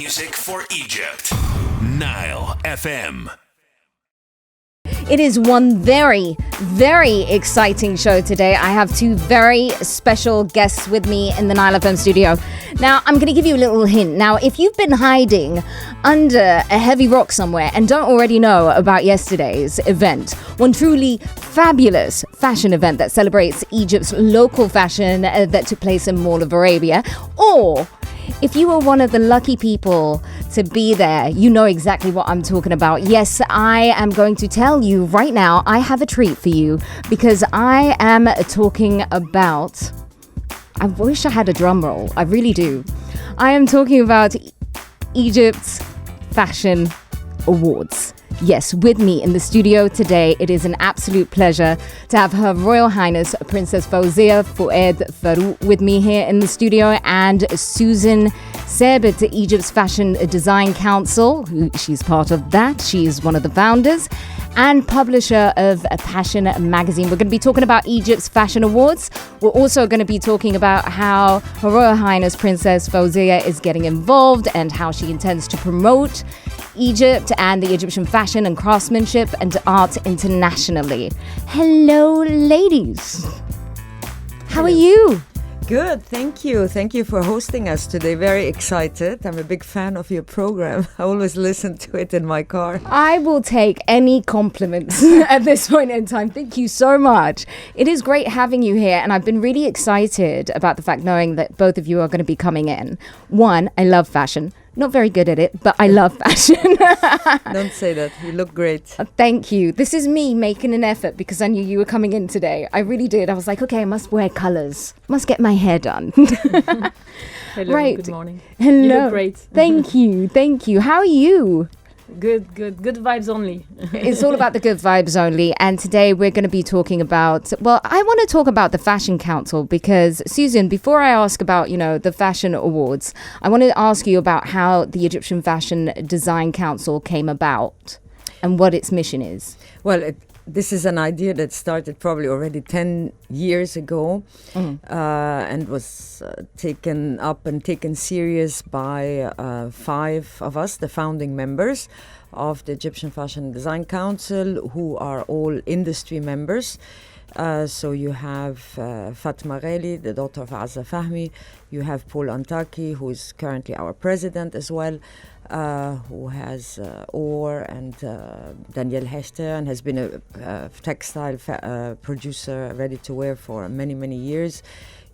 music for Egypt. Nile FM. It is one very, very exciting show today. I have two very special guests with me in the NileFM studio. Now, I'm going to give you a little hint. Now, if you've been hiding under a heavy rock somewhere and don't already know about yesterday's event, one truly fabulous fashion event that celebrates Egypt's local fashion that took place in Mall of Arabia, or if you were one of the lucky people to be there, you know exactly what I'm talking about. Yes, I am going to tell you right now, I have a treat for you because I am talking about... I wish I had a drum roll. I really do. I am talking about Egypt's Fashion Awards. Yes, with me in the studio today, it is an absolute pleasure to have Her Royal Highness Princess Fawzia Fouad with me here in the studio, and Susan Sabet, Egypt's Fashion Design Council. She's part of that. She's one of the founders and publisher of Passion magazine. We're going to be talking about Egypt's Fashion Awards. We're also going to be talking about how Her Royal Highness Princess Fawzia is getting involved and how she intends to promote Egypt and the Egyptian fashion and craftsmanship and art internationally. Hello, ladies. How are you? Good, thank you. Thank you for hosting us today. Very excited. I'm a big fan of your program. I always listen to it in my car. I will take any compliments at this point in time. Thank you so much. It is great having you here, and I've been really excited about the fact knowing that both of you are going to be coming in. One, I love fashion. Not very good at it, but I love fashion. Don't say that. You look great. Thank you. This is me making an effort because I knew you were coming in today. I really did. I was like, okay, I must wear colours. Must get my hair done. Hello, right. Good morning. Hello. You look great. Thank you. Thank you. How are you? Good vibes only. It's all about the good vibes only. And today we're going to be talking about, well, I want to talk about the Fashion Council because, Susan, before I ask about, the Fashion Awards, I want to ask you about how the Egyptian Fashion Design Council came about and what its mission is. Well, this is an idea that started probably already 10 years ago and was taken up and taken serious by 5 of us, the founding members of the Egyptian Fashion Design Council, who are all industry members. So you have Fatma Ghali, the daughter of Azza Fahmi. You have Paul Antaki, who is currently our president as well, who has Or and Daniel Hester, and has been a textile producer, ready-to-wear for many, many years.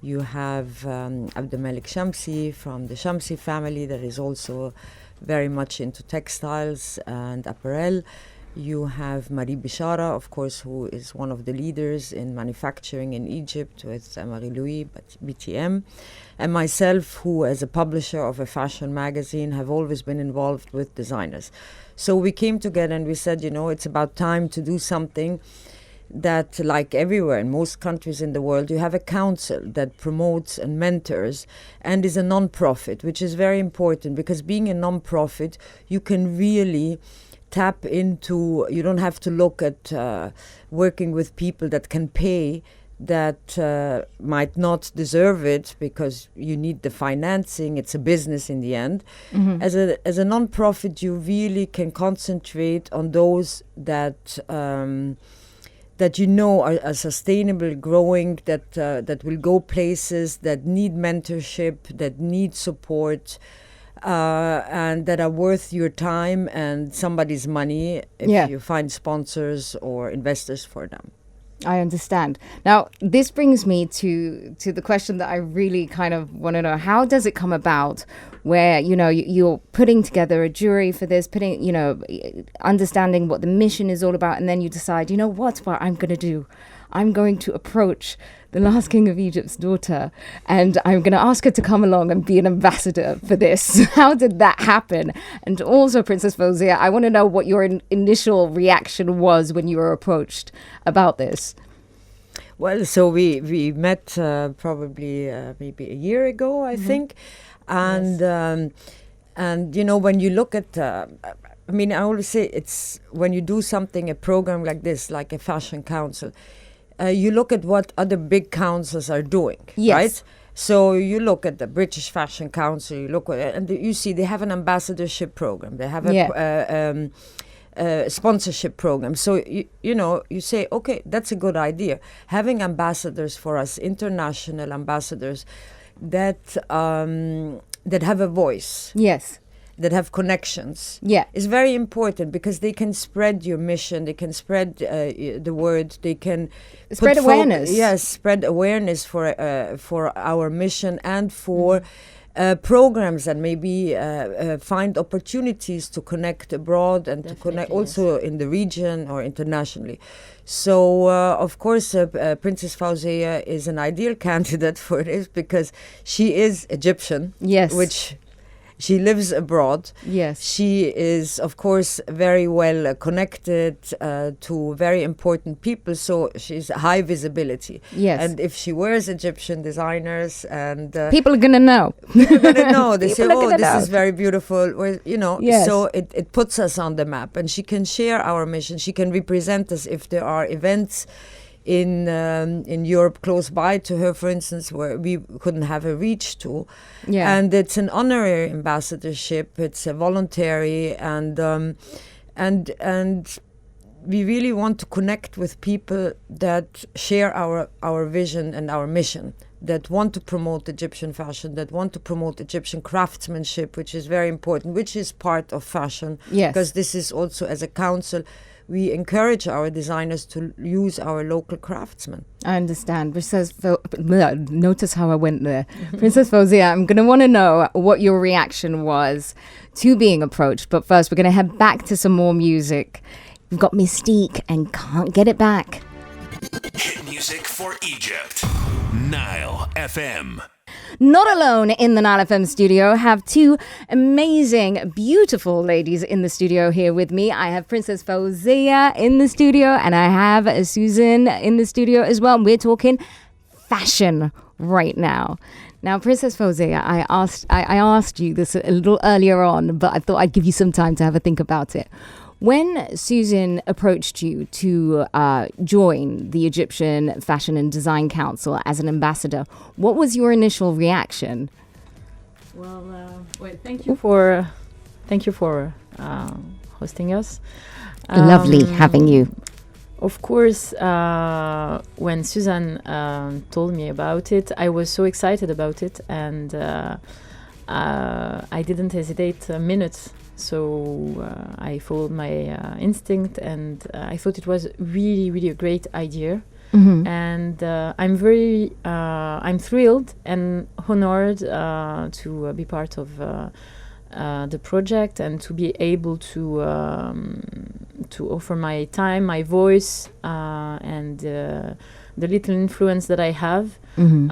You have Abdel Malik Shamsi from the Shamsi family that is also very much into textiles and apparel. You have Marie Bishara, of course, who is one of the leaders in manufacturing in Egypt with Marie-Louis, BTM. And myself, who as a publisher of a fashion magazine have always been involved with designers. So we came together and we said, it's about time to do something that, like everywhere in most countries in the world, you have a council that promotes and mentors and is a non-profit, which is very important because being a non-profit, you can really tap into, you don't have to look at working with people that can pay that might not deserve it because you need the financing. It's a business in the end. Mm-hmm. As a non-profit, you really can concentrate on those that are sustainable, growing, that will go places, that need mentorship, that need support, and that are worth your time and somebody's money if you find sponsors or investors for them. I understand. Now, this brings me to the question that I really kind of want to know. How does it come about where, you're putting together a jury for this, understanding what the mission is all about, and then you decide, what I'm going to do? I'm going to approach the last king of Egypt's daughter and I'm going to ask her to come along and be an ambassador for this. How did that happen? And also, Princess Fawzia, I want to know what your initial reaction was when you were approached about this. Well, so we met probably maybe a year ago, I think. And, Yes. And when you look at... I always say it's when you do something, a program like this, like a fashion council, you look at what other big councils are doing, Yes. right? So you look at the British Fashion Council, you look at, and you see they have an ambassadorship program. They have a sponsorship program. So you say, okay, that's a good idea. Having ambassadors for us, international ambassadors that have a voice. Yes. That have connections. Yeah. Is very important because they can spread your mission. They can spread the word. They can spread awareness. Yes, spread awareness for our mission and for programs, and maybe find opportunities to connect abroad and to connect also in the region or internationally. So, of course, Princess Fawzia is an ideal candidate for this because she is Egyptian. Yes. Which she lives abroad. Yes. She is, of course, very well connected to very important people, so she's high visibility. Yes. And if she wears Egyptian designers and... people are going to know. People are going to know. They say, oh, this is very beautiful. Well, Yes. So it puts us on the map, and she can share our mission. She can represent us if there are events in Europe close by to her, for instance, where we couldn't have a reach to. Yeah. And it's an honorary ambassadorship. It's a voluntary, and we really want to connect with people that share our vision and our mission, that want to promote Egyptian fashion, that want to promote Egyptian craftsmanship, which is very important, which is part of fashion. Yes. Because this is also, as a council, we encourage our designers to use our local craftsmen. I understand. Notice how I went there. Princess Fawzia, I'm going to want to know what your reaction was to being approached. But first, we're going to head back to some more music. We've got Mystique and Can't Get It Back. Hit music for Egypt. Nile FM. Not alone in the NileFM studio, have two amazing, beautiful ladies in the studio here with me. I have Princess Fawzia in the studio, and I have Susan in the studio as well. We're talking fashion right now. Now, Princess Fawzia, I asked you this a little earlier on, but I thought I'd give you some time to have a think about it. When Susan approached you to join the Egyptian Fashion and Design Council as an ambassador, what was your initial reaction? Well, thank you for hosting us. Lovely having you. Of course, when Susan told me about it, I was so excited about it, and I didn't hesitate a minute. So I followed my instinct, and I thought it was really, really a great idea. Mm-hmm. And I'm thrilled and honored to be part of the project and to be able to offer my time, my voice, and the little influence that I have, mm-hmm.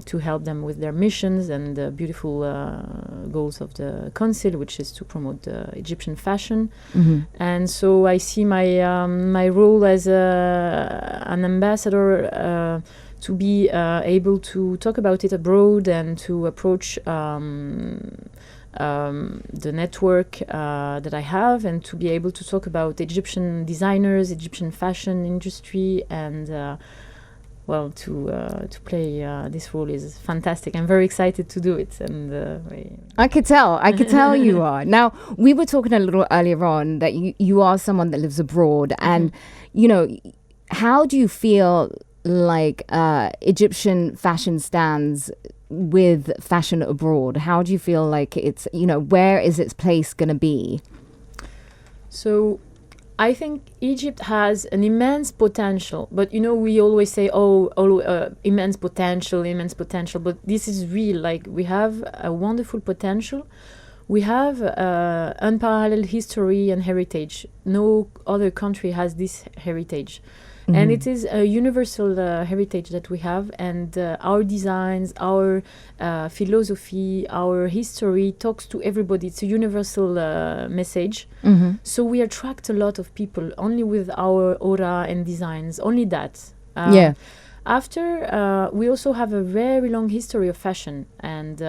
To help them with their missions and the beautiful goals of the council, which is to promote Egyptian fashion. Mm-hmm. And so I see my role as an ambassador to be able to talk about it abroad and to approach the network that I have, and to be able to talk about Egyptian designers, Egyptian fashion industry, and to play this role is fantastic. I'm very excited to do it, and I could tell you are. Now, we were talking a little earlier on that you are someone that lives abroad, mm-hmm. and how do you feel like Egyptian fashion stands with fashion abroad? How do you feel like it's, where is its place going to be? So I think Egypt has an immense potential, but we always say, immense potential, but this is real. Like, we have a wonderful potential. We have unparalleled history and heritage. No other country has this heritage. Mm-hmm. And it is a universal heritage that we have, and our designs, our philosophy, our history talks to everybody. It's a universal message. Mm-hmm. So we attract a lot of people only with our aura and designs, only that. Yeah. After, we also have a very long history of fashion, and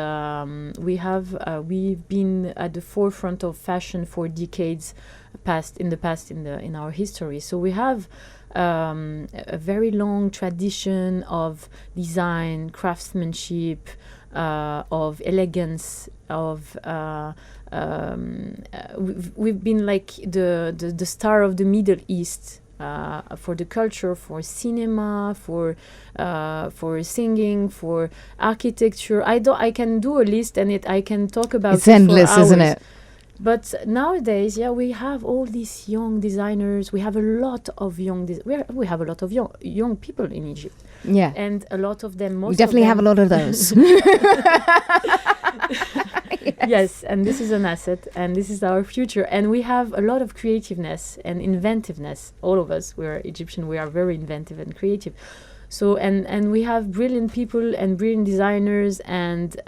we've been at the forefront of fashion for decades in our history. So we have a very long tradition of design, craftsmanship, of elegance, of we've been like the star of the Middle East for the culture, for cinema, for singing, for architecture. I can do a list and I can talk about It's it endless, for hours. isn't it? But nowadays, we have all these young designers. We have a lot of we have a lot of young people in Egypt. Yeah. And a lot of them, most We definitely have a lot of those. Yes, and this is an asset, and this is our future. And we have a lot of creativeness and inventiveness. All of us, we're Egyptian, we are very inventive and creative. So, and we have brilliant people and brilliant designers, and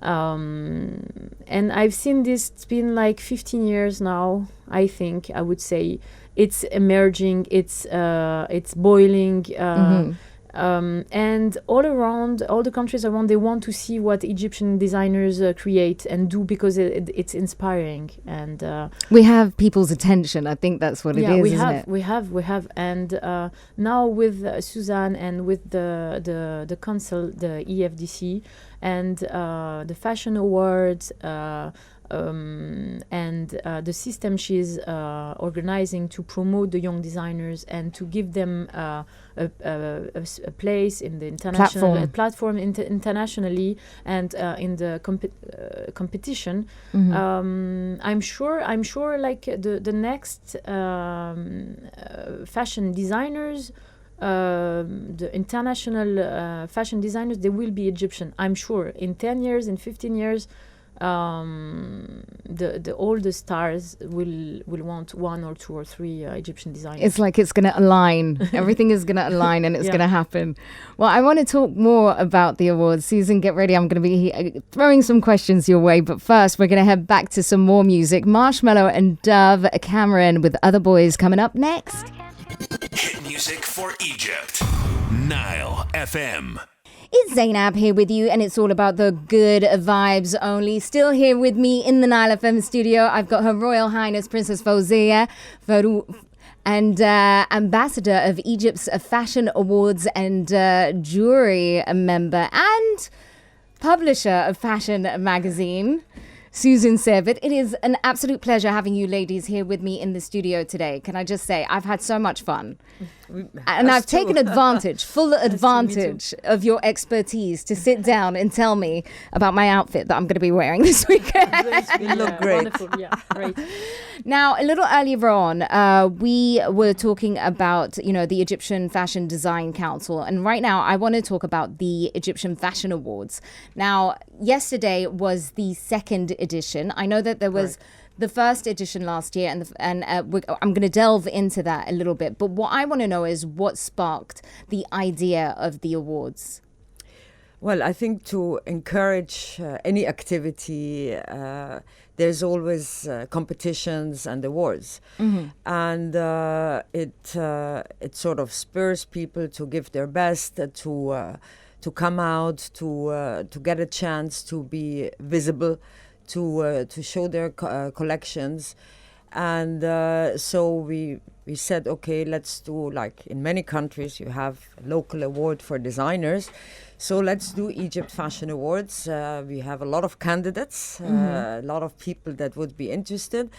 I've seen this, it's been like 15 years now, I think, I would say. It's emerging, it's boiling, and all around, all the countries around, they want to see what Egyptian designers create and do, because it's inspiring. And we have people's attention. I think that's what it is, isn't it? we have. And now with Suzanne and with the council, the EFDC, and the fashion awards, and the system she's organizing to promote the young designers and to give them a place in the international platform internationally, and in the competition. I'm sure like the next fashion designers, the international fashion designers, they will be Egyptian. I'm sure in 10 years, in 15 years, all the stars will want 1 or 2 or 3 Egyptian designers. It's like it's going to align. Everything is going to align, and it's going to happen. Well, I want to talk more about the awards. Susan, get ready. I'm going to be throwing some questions your way. But first, we're going to head back to some more music. Marshmello and Dove Cameron with Other Boys coming up next. Hit music for Egypt. Nile FM. It's Zeinab here with you, and it's all about the good vibes only. Still here with me in the NileFM studio, I've got Her Royal Highness Princess Fawzia Fouad, and ambassador of Egypt's Fashion Awards and jury member and publisher of Fashion Magazine, Susan Sabet. It is an absolute pleasure having you ladies here with me in the studio today. Can I just say, I've had so much fun. And I've taken full advantage of your expertise to sit down and tell me about my outfit that I'm going to be wearing this weekend. You look great. Wonderful. Yeah, great. Now, a little earlier on, we were talking about, the Egyptian Fashion Design Council. And right now, I want to talk about the Egyptian Fashion Awards. Now, yesterday was the second edition. I know that there was the first edition last year, and I'm going to delve into that a little bit. But what I want to know is what sparked the idea of the awards. Well, I think to encourage any activity, there's always competitions and awards, and it sort of spurs people to give their best, to come out, to get a chance to be visible, to show their collections. And so we said, okay, let's do, like in many countries you have a local award for designers, so let's do Egypt Fashion Awards. We have a lot of candidates, a lot of people that would be interested,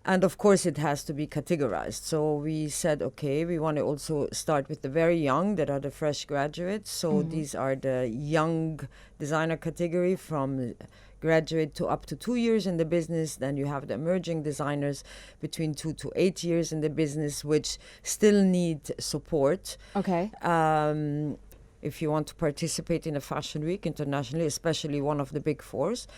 and of course it has to be categorized. So we said, okay, we want to also start with the very young, that are the fresh graduates. So these are the young designer category, from graduate to up to 2 years in the business. Then you have the emerging designers between 2 to 8 years in the business, which still need support. Okay. If you want to participate in a fashion week internationally, especially one of the big fours.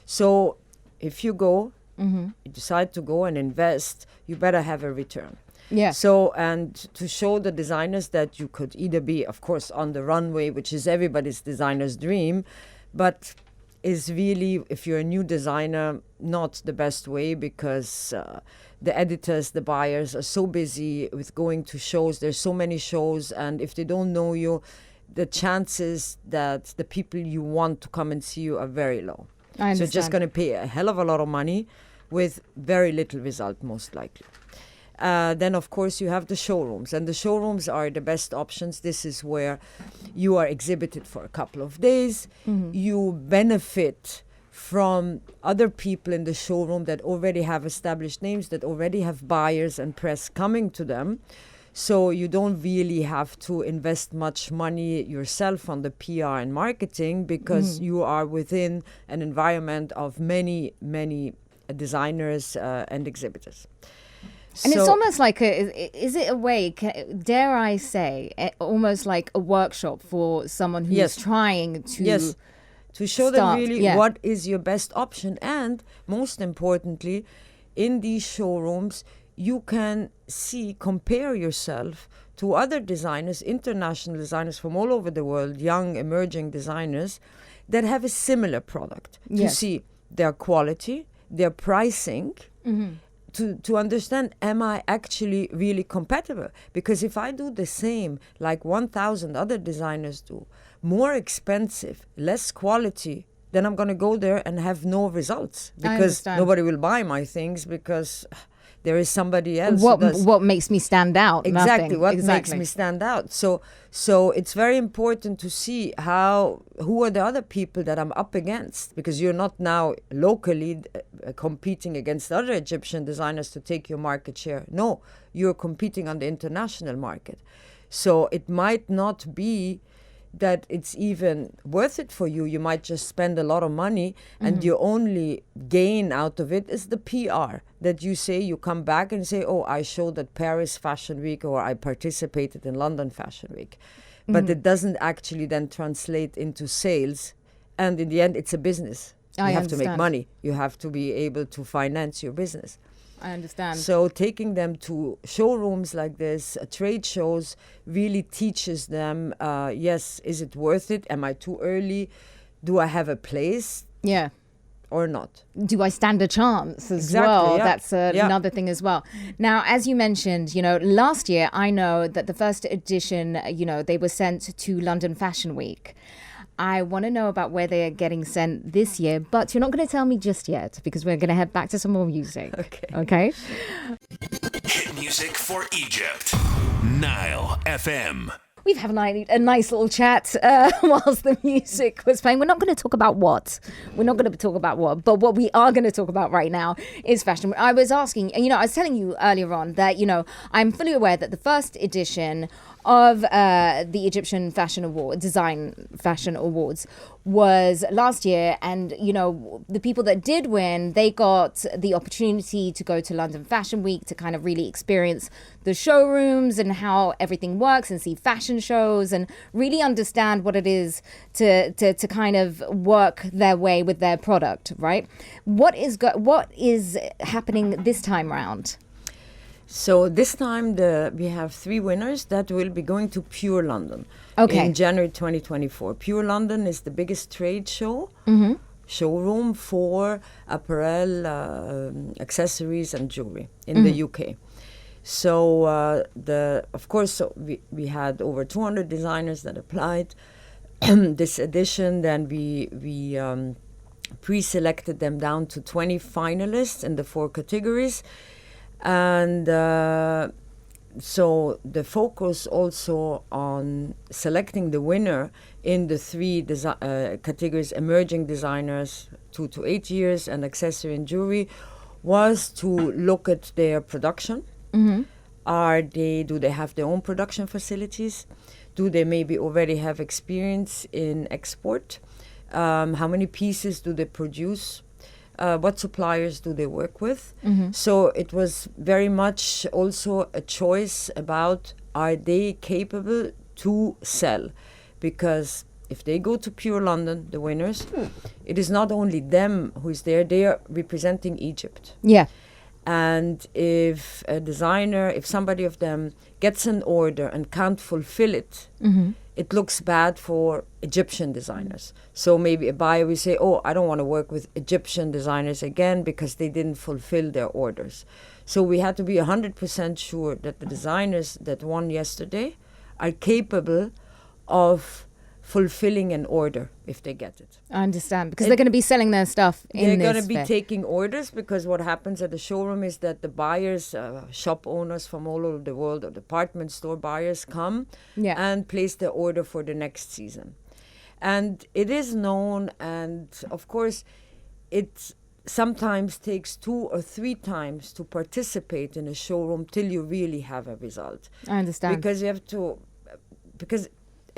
So if you go, you decide to go and invest, you better have a return. Yeah. So, and to show the designers that you could either be, of course, on the runway, which is everybody's designer's dream, but is really, if you're a new designer, not the best way, because the editors, the buyers are so busy with going to shows. There's so many shows, and if they don't know you, the chances that the people you want to come and see you are very low. I understand. So just going to pay a hell of a lot of money with very little result, most likely. Then, of course, you have the showrooms. And the showrooms are the best options. This is where you are exhibited for a couple of days. You benefit from other people in the showroom that already have established names, that already have buyers and press coming to them. So you don't really have to invest much money yourself on the PR and marketing, because you are within an environment of many, many designers and exhibitors. And it's almost like is it a way, dare I say, almost like a workshop for someone who's trying to to show them really what is your best option. And most importantly, in these showrooms, you can compare yourself to other designers, international designers from all over the world, young emerging designers that have a similar product, to see their quality, their pricing, to understand, am I actually really compatible? Because if I do the same like 1,000 other designers do, more expensive, less quality, then I'm going to go there and have no results, because nobody will buy my things, because there is somebody else. What makes me stand out? Exactly. Nothing. What makes me stand out? So it's very important to see who are the other people that I'm up against, because you're not now locally competing against other Egyptian designers to take your market share. No, you're competing on the international market. So it might not be that it's even worth it for you. You might just spend a lot of money, and your only gain out of it is the PR, that you say, you come back and say, oh, I showed at Paris Fashion Week, or I participated in London Fashion Week. But it doesn't actually then translate into sales. And in the end, it's a business. You have to make money. You have to be able to finance your business. I understand. So taking them to showrooms like this, trade shows, really teaches them, yes, is it worth it? Am I too early? Do I have a place? Yeah. Or not? Do I stand a chance as well? That's another thing as well. Now, as you mentioned, last year, I know that the first edition, they were sent to London Fashion Week. I want to know about where they are getting sent this year, but you're not going to tell me just yet, because we're going to head back to some more music. Okay? Hit music for Egypt. Nile FM. We've had a nice little chat whilst the music was playing. We're not going to talk about what. But what we are going to talk about right now is fashion. I was asking, I was telling you earlier on that, I'm fully aware that the first edition of the Egyptian Design Fashion Awards was last year, and the people that did win, they got the opportunity to go to London Fashion Week to kind of really experience the showrooms and how everything works, and see fashion shows and really understand what it is to kind of work their way with their product, right? What is happening this time round? So this time we have 3 winners that will be going to Pure London in January 2024. Pure London is the biggest trade show, showroom for apparel, accessories and jewelry in the UK. So of course we had over 200 designers that applied this edition. Then we pre-selected them down to 20 finalists in the 4 categories. And so the focus also on selecting the winner in the 3 categories, emerging designers 2 to 8 years and accessory and jewelry, was to look at their production. Do they have their own production facilities? Do they maybe already have experience in export? How many pieces do they produce? What suppliers do they work with? So it was very much also a choice about, are they capable to sell? Because if they go to Pure London, the winners, it is not only them who is there, they are representing Egypt. Yeah. And if somebody of them gets an order and can't fulfill it, it looks bad for Egyptian designers. So maybe a buyer will say, oh, I don't want to work with Egyptian designers again because they didn't fulfill their orders. So we had to be 100% sure that the designers that won yesterday are capable of fulfilling an order if they get it. I understand, because they're going to be selling their stuff in this They're going to be fair. taking orders, because what happens at the showroom is that the buyers, shop owners from all over the world, or department store buyers come and place their order for the next season. And it is known, and of course, it sometimes takes 2 or 3 times to participate in a showroom till you really have a result. I understand. Because you have to,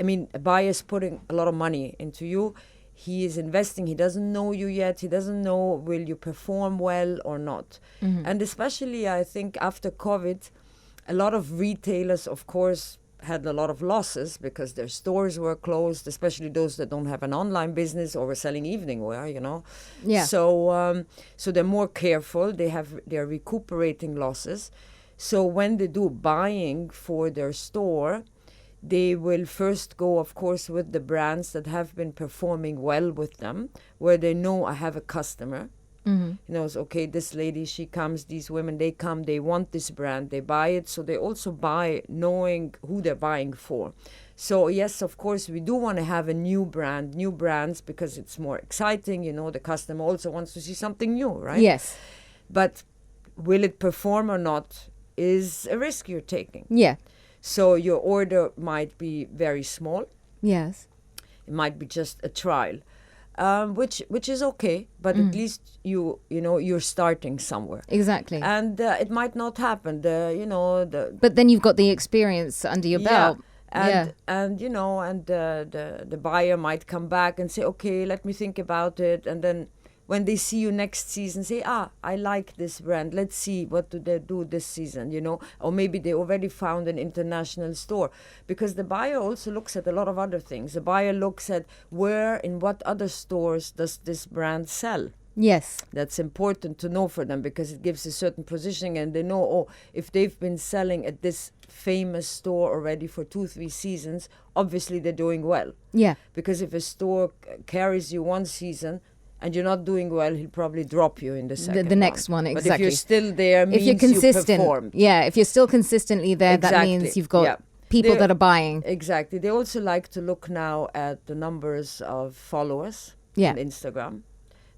I mean, a buyer is putting a lot of money into you. He is investing. He doesn't know you yet. He doesn't know will you perform well or not. And especially, I think, after COVID, a lot of retailers, of course, had a lot of losses because their stores were closed, especially those that don't have an online business or were selling evening wear, you know. Yeah. So they're more careful. They're recuperating losses. So when they do buying for their store, they will first go, of course, with the brands that have been performing well with them, where they know I have a customer. He knows, okay, this lady, she comes, these women, they come, they want this brand, they buy it. So they also buy knowing who they're buying for. So yes, of course, we do want to have a new brands, because it's more exciting. You know, the customer also wants to see something new, right? Yes. But will it perform or not is a risk you're taking. Yeah. So your order might be very small. Yes. It might be just a trial, which is okay. But at least you're starting somewhere. Exactly. And it might not happen. But then you've got the experience under your belt. And the buyer might come back and say, okay, let me think about it. And then when they see you next season, say, I like this brand. Let's see, what do they do this season, you know? Or maybe they already found an international store. Because the buyer also looks at a lot of other things. The buyer looks at in what other stores does this brand sell? Yes. That's important to know for them, because it gives a certain positioning, and they know, if they've been selling at this famous store already for 2-3 seasons, obviously they're doing well. Yeah. Because if a store carries you one season and you're not doing well, he'll probably drop you in the second the next one, exactly. But if you're still there, means if you're consistent, you performed. Yeah, if you're still consistently there, that Exactly. means you've got people that are buying. Exactly. They also like to look now at the numbers of followers on Instagram.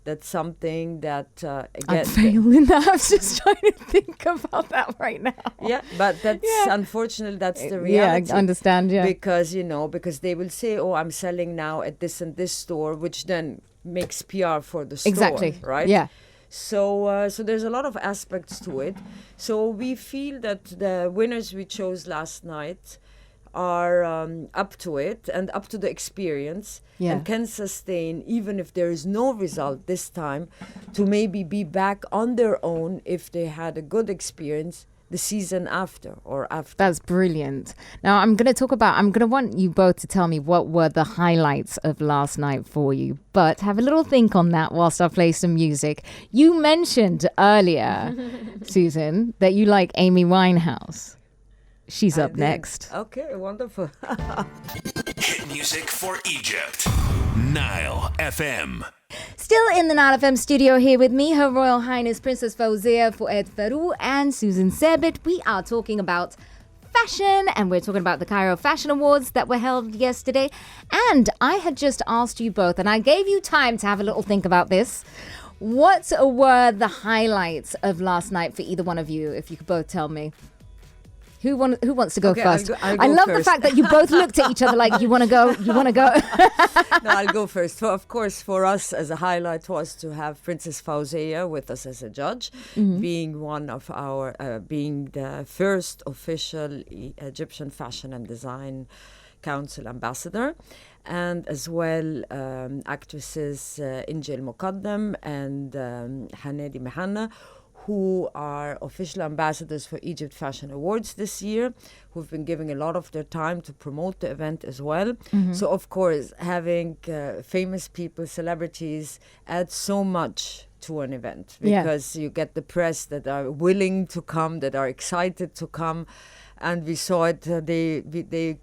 That's something that, again... I'm failing that. I was just trying to think about that right now. Yeah, but that's unfortunately, that's the reality. Yeah, I understand, Because, because they will say, I'm selling now at this and this store, which then makes PR for the store. Exactly. Right? Yeah. So there's a lot of aspects to it. So we feel that the winners we chose last night are up to it and up to the experience and can sustain, even if there is no result this time, to maybe be back on their own if they had a good experience the season after or after. That's brilliant. Now I'm going to want you both to tell me what were the highlights of last night for you, but have a little think on that whilst I play some music. You mentioned earlier, Susan, that you like Amy Winehouse. She's up next. Okay, wonderful. Hit music for Egypt. Nile FM. Still in the NileFM studio here with me, Her Royal Highness Princess Fawzia Fouad and Susan Sabet. We are talking about fashion, and we're talking about the Cairo Fashion Awards that were held yesterday. And I had just asked you both, and I gave you time to have a little think about this. What were the highlights of last night for either one of you, if you could both tell me? Who wants to go first? I'll go I love first. the fact that you both looked at each other like, you want to go? No, I'll go first. So, of course, for us, as a highlight was to have Princess Fawzia with us as a judge, being one of our, being the first official Egyptian Fashion and Design Council ambassador, and as well actresses Injil Muqaddam and Hanedi Mehanna, who are official ambassadors for Egypt Fashion Awards this year, who've been giving a lot of their time to promote the event as well. So, of course, having famous people, celebrities, adds so much to an event, because you get the press that are willing to come, that are excited to come. And we saw it, they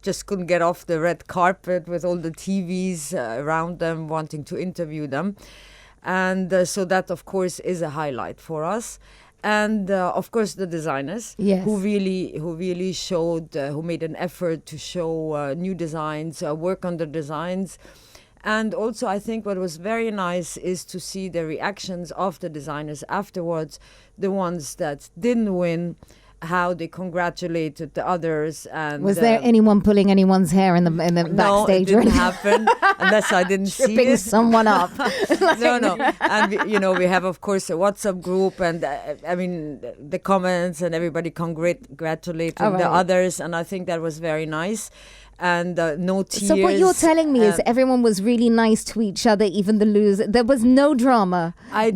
just couldn't get off the red carpet with all the TVs around them wanting to interview them. And so that, of course, is a highlight for us. and of course the designers, Yes. who really showed, who made an effort to show new designs, work on the designs. And also, I think what was very nice is to see the reactions of the designers afterwards, the ones that didn't win, how they congratulated the others. And Was there anyone pulling anyone's hair in the no, backstage? it didn't happen unless I didn't see Tripping it. someone up. No. And we have, of course, a WhatsApp group, and I mean the comments, and everybody congratulating Oh, right. the others, and I think that was very nice. And no tears. So what you're telling me is everyone was really nice to each other, even the losers. There was no drama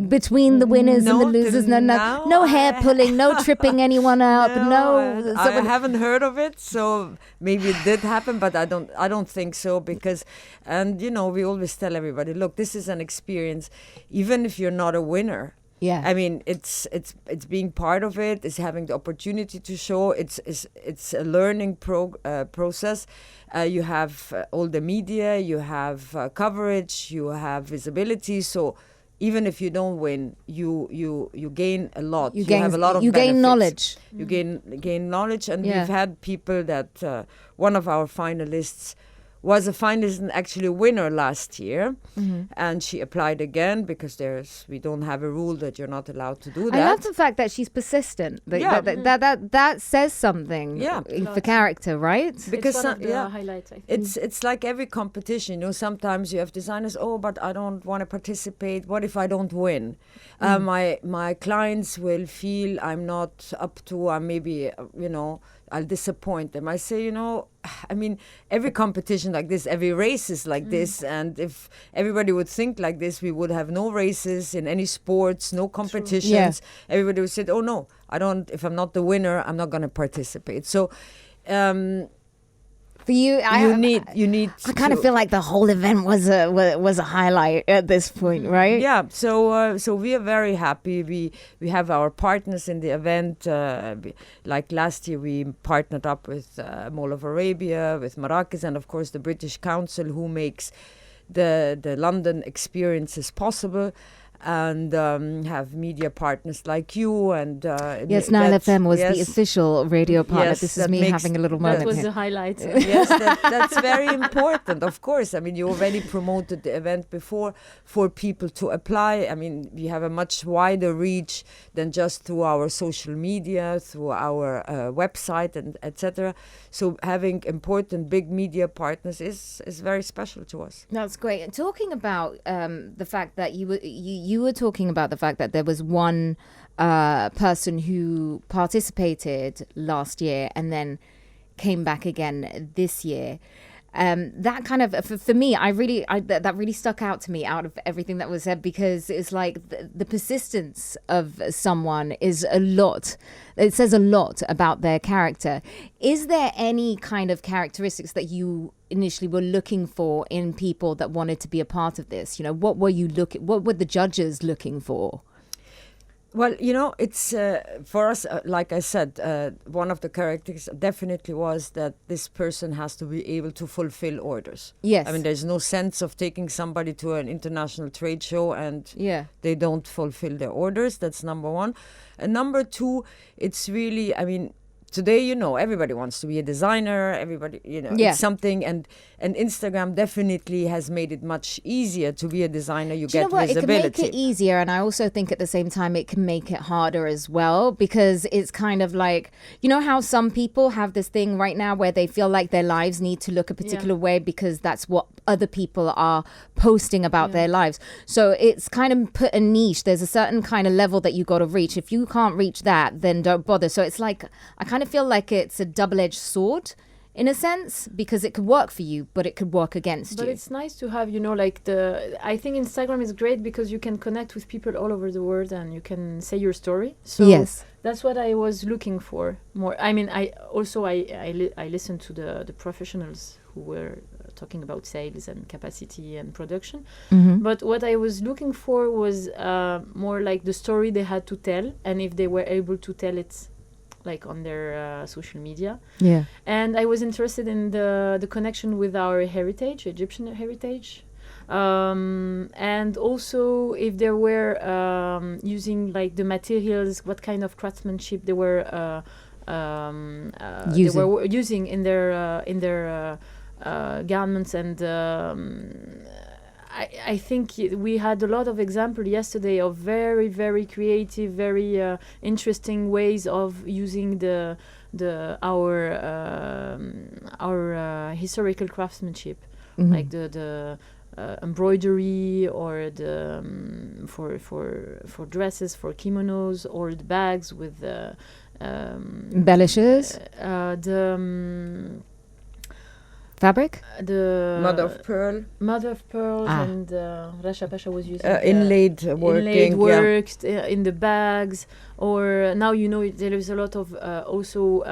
between the winners and the losers. No hair pulling, no tripping anyone up. I haven't heard of it, so maybe it did happen, but I don't think so, because, and we always tell everybody, look, this is an experience, even if you're not a winner. Yeah. I mean, it's being part of it, it's having the opportunity to show. It's a learning process. You have all the media, you have coverage, you have visibility. So even if you don't win, you gain a lot. You have a lot of benefits. Gain knowledge. You gain knowledge, and Yeah. we've had people that one of our finalists was a finalist and actually a winner last year, and she applied again, because we don't have a rule that you're not allowed to do that. I love the fact that she's persistent. That says something for character, right? Because it's one of the highlights, I think. it's like every competition. Sometimes you have designers. Oh, but I don't want to participate. What if I don't win? My clients will feel I'm not up to. Maybe I'll disappoint them. I say, I mean, every competition like this, every race is like this, and if everybody would think like this, we would have no races in any sports, no competitions. Yeah. Everybody would say, oh no, I don't. If I'm not the winner, I'm not going to participate. So. For you, you need. I kind of feel like the whole event was a highlight at this point, right? Yeah. So we are very happy. We have our partners in the event. Like last year, we partnered up with Mall of Arabia, with Marrakech, and of course the British Council, who makes the London experiences possible. And have media partners like you, and yes, NileFM was the official radio partner. Yes, this is me having a little moment. That was here. the highlight. Yes, that's very important. Of course, I mean, you already promoted the event before for people to apply. I mean, we have a much wider reach than just through our social media, through our website, and etc. So having important big media partners is very special to us. That's great. And talking about the fact that you were talking about the fact that there was one person who participated last year and then came back again this year. That kind of, for me, that really stuck out to me out of everything that was said, because it's like the persistence of someone is a lot. It says a lot about their character. Is there any kind of characteristics that you initially were looking for in people that wanted to be a part of this? What were the judges looking for? Well, it's for us, like I said, one of the characteristics definitely was that this person has to be able to fulfill orders. Yes. I mean, there's no sense of taking somebody to an international trade show and they don't fulfill their orders. That's number one. And number two, it's really, I mean, today, everybody wants to be a designer. Everybody, it's something, and Instagram definitely has made it much easier to be a designer. You get visibility. It can make it easier, and I also think at the same time it can make it harder as well, because it's kind of like, how some people have this thing right now where they feel like their lives need to look a particular way because that's what other people are posting about their lives. So it's kind of put a niche. There's a certain kind of level that you got to reach. If you can't reach that, then don't bother. So it's like, I kind of feel like it's a double-edged sword in a sense, because it could work for you, but it could work against you. But it's nice to have, I think Instagram is great because you can connect with people all over the world and you can say your story. So yes, that's what I was looking for more. I mean, I listened to the professionals who were talking about sales and capacity and production. But what I was looking for was more like the story they had to tell, and if they were able to tell it like on their social media. Yeah. And I was interested in the connection with our heritage, Egyptian heritage. And also if they were using like the materials, what kind of craftsmanship they were using in their garments. And I think we had a lot of examples yesterday of very, very creative, very interesting ways of using our historical craftsmanship, like the embroidery, or the for dresses, for kimonos, or the bags with the embellishes, fabric, the mother of pearl, and Rasha Pasha was using inlaid work in the bags. Or now there is a lot of also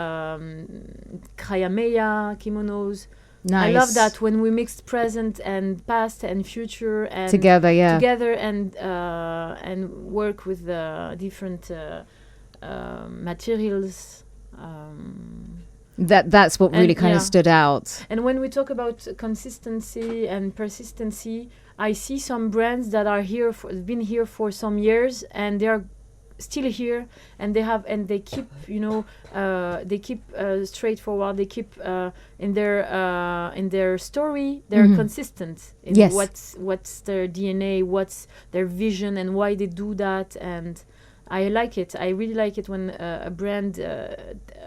krayameya kimonos. Nice. I love that when we mixed present and past and future and together and work with different materials. That's what really kind of stood out. And when we talk about consistency and persistency, I see some brands that are been here for some years, and they are still here, and they keep straightforward. They keep in their story. They're consistent in what's their DNA, what's their vision, and why they do that. And I like it. I really like it when a brand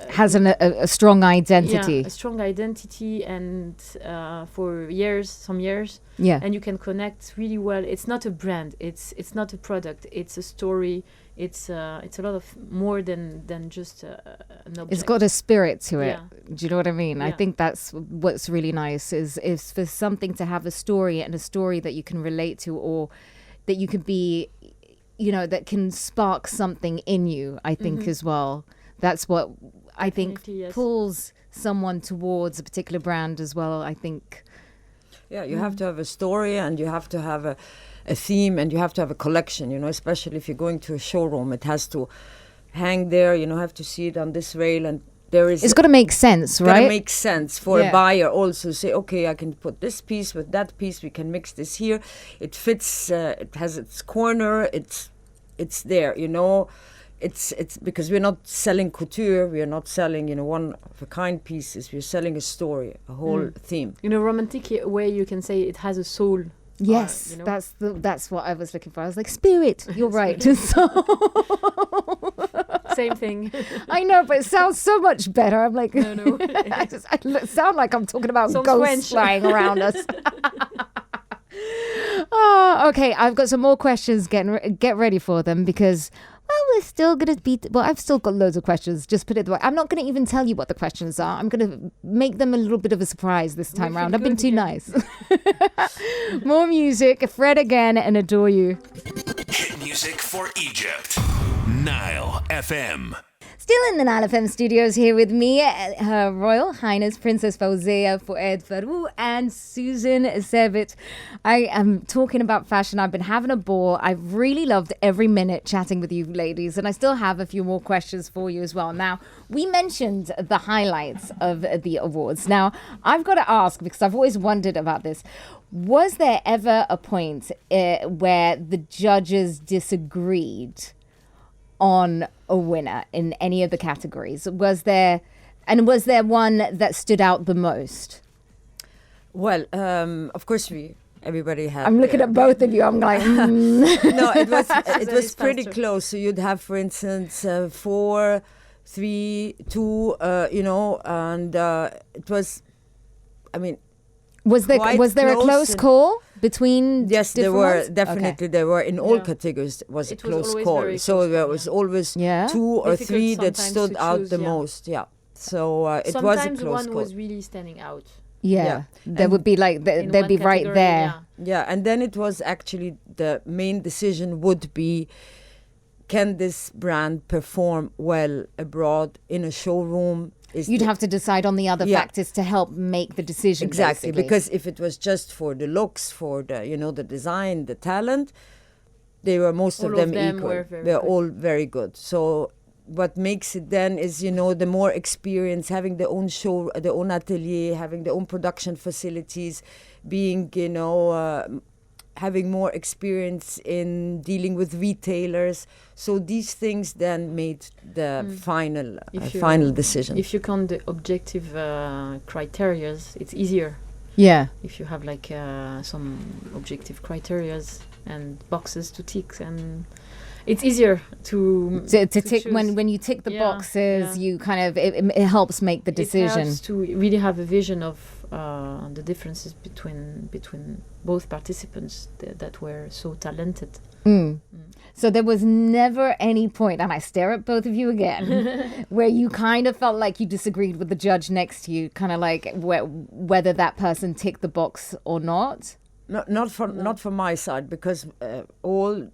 has a strong identity. Yeah, a strong identity, and for some years. Yeah. And you can connect really well. It's not a brand. It's not a product. It's a story. It's a lot of more than just an object. It's got a spirit to it. Yeah. Do you know what I mean? Yeah. I think that's what's really nice is for something to have a story, and a story that you can relate to, or that you could be, that can spark something in you, I think, as well. That's what I think pulls someone towards a particular brand as well, I think. Yeah, you have to have a story, and you have to have a theme, and you have to have a collection, especially if you're going to a showroom. It has to hang there, have to see it on this rail, and it's got to make sense, right? It's got to make sense for a buyer also. Say, okay, I can put this piece with that piece. We can mix this here. It fits. It has its corner. It's there. It's because we're not selling couture. We are not selling one of a kind pieces. We're selling a story, a whole theme. Romantic way you can say it has a soul. Yes, that's what I was looking for. I was like, spirit. You're right. Same thing. I know, but it sounds so much better. I'm like, no. I sound like I'm talking about ghosts flying around us. Oh, okay. I've got some more questions. Get ready for them, because we're still going to be... Well, I've still got loads of questions. Just put it the way. I'm not going to even tell you what the questions are. I'm going to make them a little bit of a surprise this time around. I've been too nice. More music. Fred again and Adore You. Hit music for Egypt. Nile FM. Still in the NileFM studios here with me, Her Royal Highness Princess Fawzia Fouad and Susan Sabet. I am talking about fashion. I've been having a ball. I've really loved every minute chatting with you ladies, and I still have a few more questions for you as well. Now, we mentioned the highlights of the awards. Now, I've got to ask, because I've always wondered about this. Was there ever a point where the judges disagreed on a winner in any of the categories? Was there one that stood out the most? Well, of course everybody had. I'm looking at both of you. I'm like, No, it was pretty close. So you'd have, for instance, 4, 3, 2, and it was. I mean, was there a close call between? Yes, there were ones? definitely. There were in all categories. It was a close call. So there was always 2 or 3 that stood out the most. Yeah. So it was a close call. Sometimes one was really standing out. Yeah. There would be like they'd be right there. Yeah, and then it was actually the main decision would be, can this brand perform well abroad in a showroom? You'd have to decide on the other factors to help make the decision. Exactly, basically. because if it was just for the looks, for the the design, the talent, most of them equal. They're all very good. So what makes it then is the more experience, having their own show, their own atelier, having their own production facilities, being having more experience in dealing with retailers. So these things then made the final decision. If you count the objective criteria, it's easier. Yeah. If you have like some objective criteria and boxes to tick, and it's easier to tick choose. when you tick the boxes. You kind of it helps make the decision. It helps to really have a vision of the differences between both participants that were so talented. So there was never any point, and I stare at both of you again, where you kind of felt like you disagreed with the judge next to you, kind of like whether that person ticked the box or not. Not from my side, because all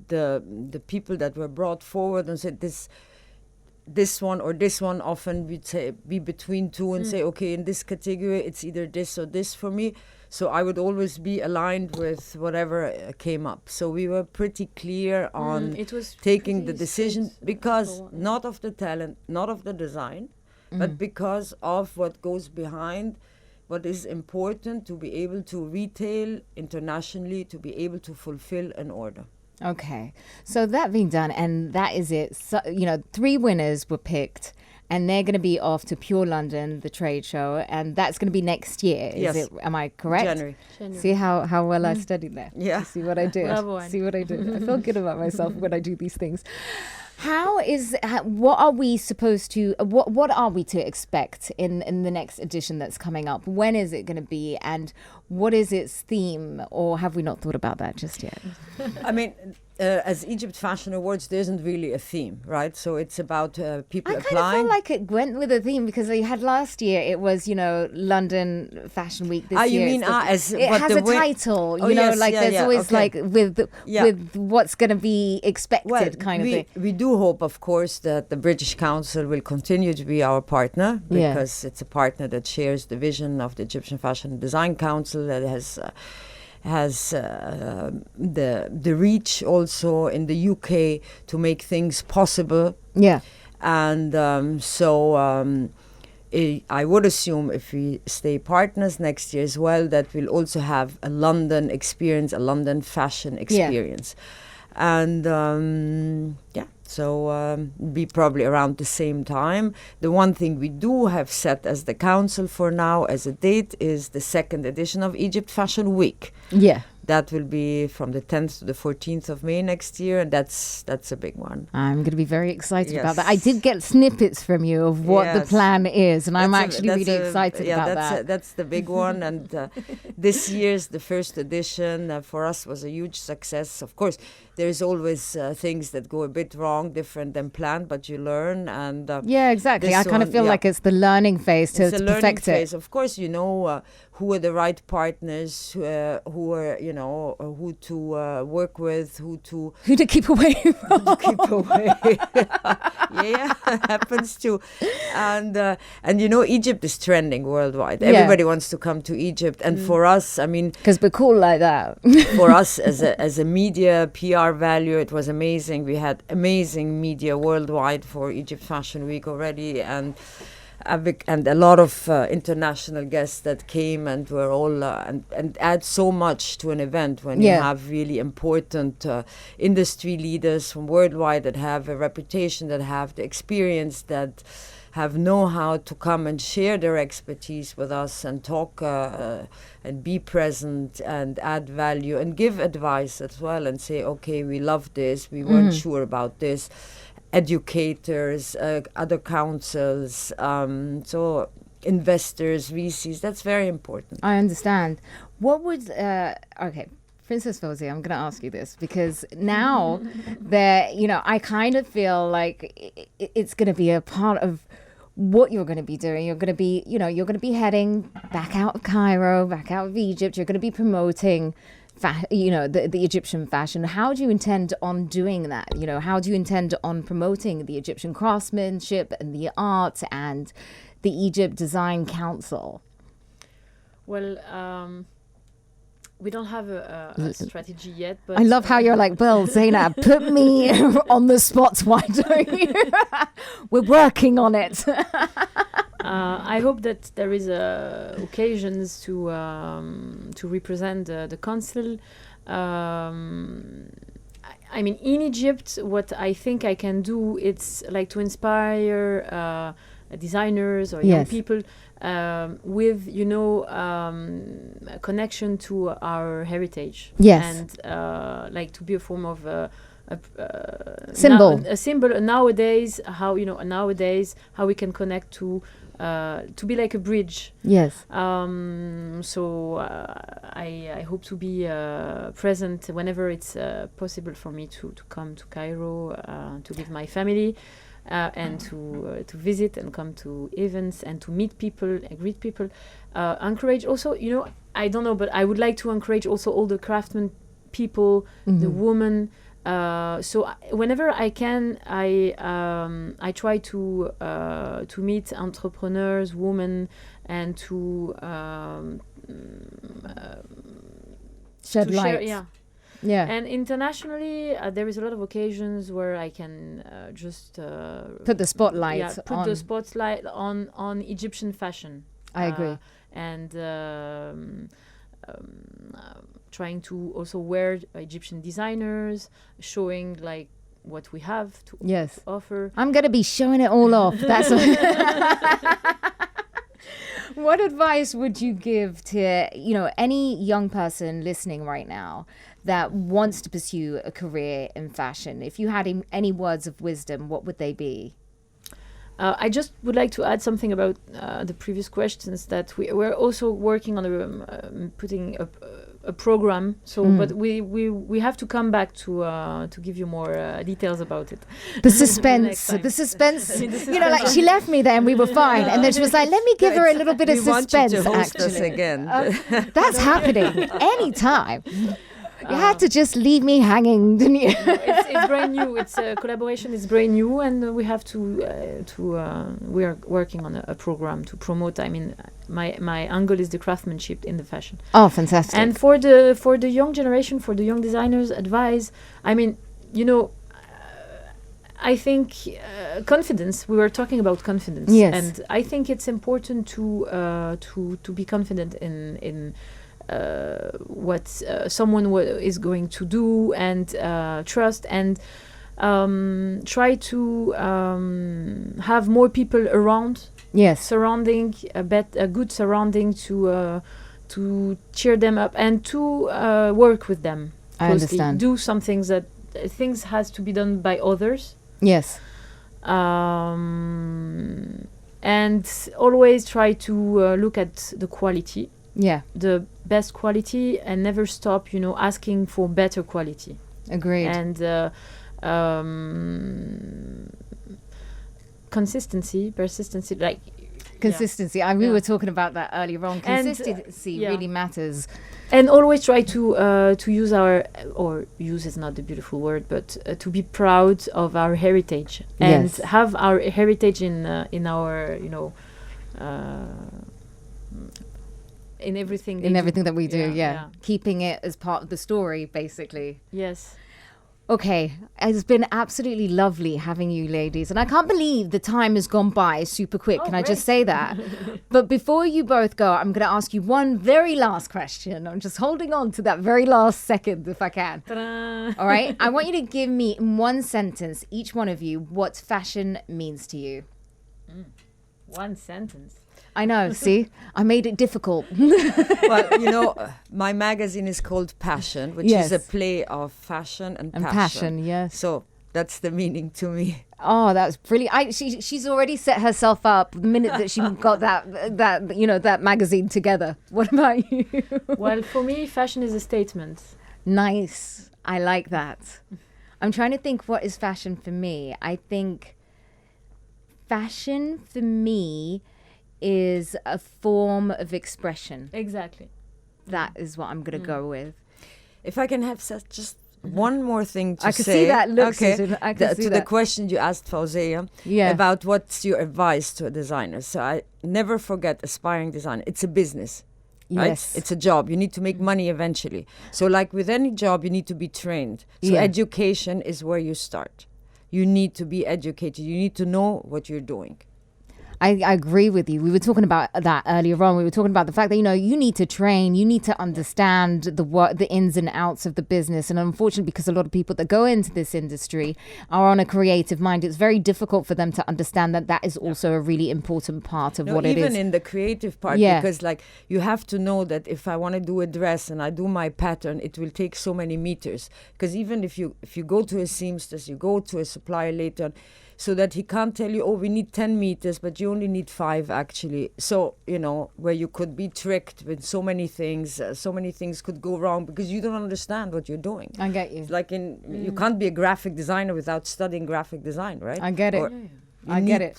the people that were brought forward and said this one or this one, often we'd say be between two and say, okay, in this category it's either this or this for me. So I would always be aligned with whatever came up. So we were pretty clear on taking the decision, because not of the talent, not of the design, but because of what goes behind, what is important to be able to retail internationally, to be able to fulfill an order. Okay, so that being done, and that is it. So, 3 winners were picked, and they're going to be off to Pure London, the trade show, and that's going to be next year. Yes. Is it? Am I correct? January. See how well I studied there. Yeah. See what I did. See what I do. I feel good about myself when I do these things. What are we supposed to? What are we to expect in the next edition that's coming up? When is it going to be, and what is its theme? Or have we not thought about that just yet? I mean, as Egypt Fashion Awards, there isn't really a theme, right? So it's about people applying. I kind of felt like it went with a theme, because you had last year, it was, London Fashion Week. This year, you mean it has a title, there's always like with what's going to be expected kind of thing. We do hope, of course, that the British Council will continue to be our partner, because it's a partner that shares the vision of the Egyptian Fashion and Design Council, that has the reach also in the UK to make things possible. Yeah. And I would assume, if we stay partners next year as well, that we'll also have a London experience, a London fashion experience. And so be probably around the same time. The one thing we do have set as the council for now as a date is the 2nd edition of Egypt Fashion Week. Yeah. That will be from the 10th to the 14th of May next year, and that's a big one. I'm going to be very excited about that. I did get snippets from you of what the plan is, and I'm actually really excited about that. That's the big one, and this year's, the 1st edition, for us was a huge success. Of course, there's always things that go a bit wrong, different than planned, but you learn. And yeah, exactly. I kind of feel like it's the learning phase to perfect it. Of course, who are the right partners, who are, who to work with, who to keep away from. Yeah, happens too. And Egypt is trending worldwide. Everybody wants to come to Egypt, and for us, I mean, because we're cool like that. For us as a media PR value, it was amazing. We had amazing media worldwide for Egypt Fashion Week already, and a lot of international guests that came and were all and add so much to an event when you have really important industry leaders from worldwide that have a reputation, that have the experience, that have know-how to come and share their expertise with us and talk and be present and add value and give advice as well, and say, okay, we love this, we weren't sure about this. Educators, other councils, so investors, VCs, that's very important. I understand. What would, Princess Fawzia, I'm going to ask you this, because now I kind of feel like it's going to be a part of what you're going to be doing. You're going to be, you're going to be heading back out of Cairo, back out of Egypt. You're going to be promoting the Egyptian fashion. How do you intend on doing that? How do you intend on promoting the Egyptian craftsmanship and the art and the Egypt Design Council? Well, we don't have a strategy yet. But I love how you're like, well, Zeinab, put me on the spot. Why don't you? We're working on it. I hope that there is occasions to represent the council. I mean, in Egypt, what I think I can do, it's like to inspire designers or young people with, a connection to our heritage. Yes. And like to be a form of symbol. A symbol nowadays. How we can connect to be like a bridge. Yes. So I hope to be present whenever it's possible for me to come to Cairo to with my family and to visit and come to events and to meet people and greet people. Encourage also, I don't know, but I would like to encourage also all the craftsmen people, the women. So whenever I can, I try to meet entrepreneurs, women, and to shed light. Yeah. And internationally, there is a lot of occasions where I can just put the spotlight. Yeah, put the spotlight on Egyptian fashion. I agree. And trying to also wear Egyptian designers, showing like what we have to offer. I'm going to be showing it all off. That's what advice would you give to, any young person listening right now that wants to pursue a career in fashion? If you had any words of wisdom, what would they be? I just would like to add something about the previous questions, that we're also working on putting a program. So, but we have to come back to give you more details about it. The suspense. Like she left me there and we were fine, and then she was like, "Let me give her a little bit of suspense." We want you to host us again. That's happening anytime. You had to just leave me hanging, didn't you? It's brand new. It's a collaboration. It's brand new, and we have to. We are working on a program to promote. I mean, my angle is the craftsmanship in the fashion. Oh, fantastic! And for the young generation, for the young designers, advice. I mean, I think confidence. We were talking about confidence, yes, and I think it's important to be confident in. What someone is going to do, and trust, and try to have more people around. Yes, surrounding a good surrounding to cheer them up and to work with them closely. I understand. Do some things that things has to be done by others. Yes. And always try to look at the quality. Yeah. The best quality, and never stop, asking for better quality. Agreed. And persistency, like consistency. We were talking about that earlier on. Consistency really matters. And always try to use use is not the beautiful word, but to be proud of our heritage and have our heritage in our in everything that we do, keeping it as part of the story, basically. Yes. Okay, it's been absolutely lovely having you ladies, and I can't believe the time has gone by super quick. Can I just say that? But before you both go, I'm going to ask you one very last question. I'm just holding on to that very last second, if I can. Ta-da. All right, I want you to give me in one sentence, each one of you, what fashion means to you. One sentence. I know, see? I made it difficult. Well, my magazine is called Passion, which is a play of fashion and passion. Yes. So that's the meaning to me. Oh, that's brilliant. She's already set herself up the minute that she got that magazine together. What about you? Well, for me, fashion is a statement. Nice. I like that. I'm trying to think, what is fashion for me? I think fashion for me is a form of expression. Exactly. That is what I'm going to go with. If I can have just one more thing to say. I can see that look, Susan. I can see to that. the question you asked, Fawzia, about what's your advice to a designer. So I never forget aspiring designer. It's a business. Right? Yes. It's a job. You need to make money eventually. So like with any job, you need to be trained. So education is where you start. You need to be educated. You need to know what you're doing. I agree with you. We were talking about that earlier on. We were talking about the fact that, you need to train, you need to understand the ins and outs of the business. And unfortunately, because a lot of people that go into this industry are on a creative mind, it's very difficult for them to understand that is also a really important part of what it is. Even in the creative part, because like you have to know that if I want to do a dress and I do my pattern, it will take so many meters. Because even if you go to a seamstress, you go to a supplier later on, so that he can't tell you, we need 10 meters, but you only need 5 actually. So, where you could be tricked with so many things could go wrong because you don't understand what you're doing. I get you. Like you can't be a graphic designer without studying graphic design, right? I get it.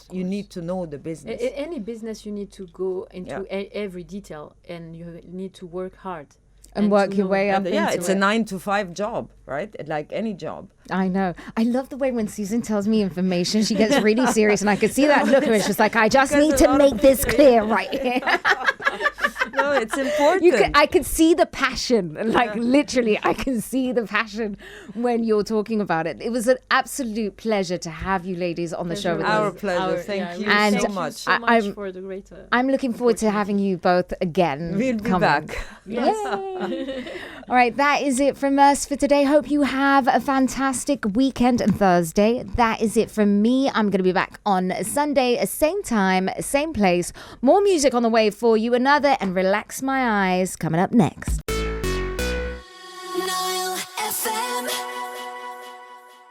You need to know the business. Any business, you need to go into every detail, and you need to work hard. And work your way up. It's a 9-to-5 job, right? Like any job. I know. I love the way when Susan tells me information, she gets really serious, and I can see that look at her. She's like, I just need to make this clear right here. No, it's important. I can see the passion. Like literally, I can see the passion when you're talking about it. It was an absolute pleasure to have you ladies on the show with us. Our pleasure. Thank you and so much. So much for the great. I'm looking forward to having you both again. We'll be back. Yes. All right, that is it from us for today. Hope you have a fantastic weekend and Thursday. That is it from me. I'm going to be back on Sunday, same time, same place. More music on the way for you. Another and Relax My Eyes coming up next.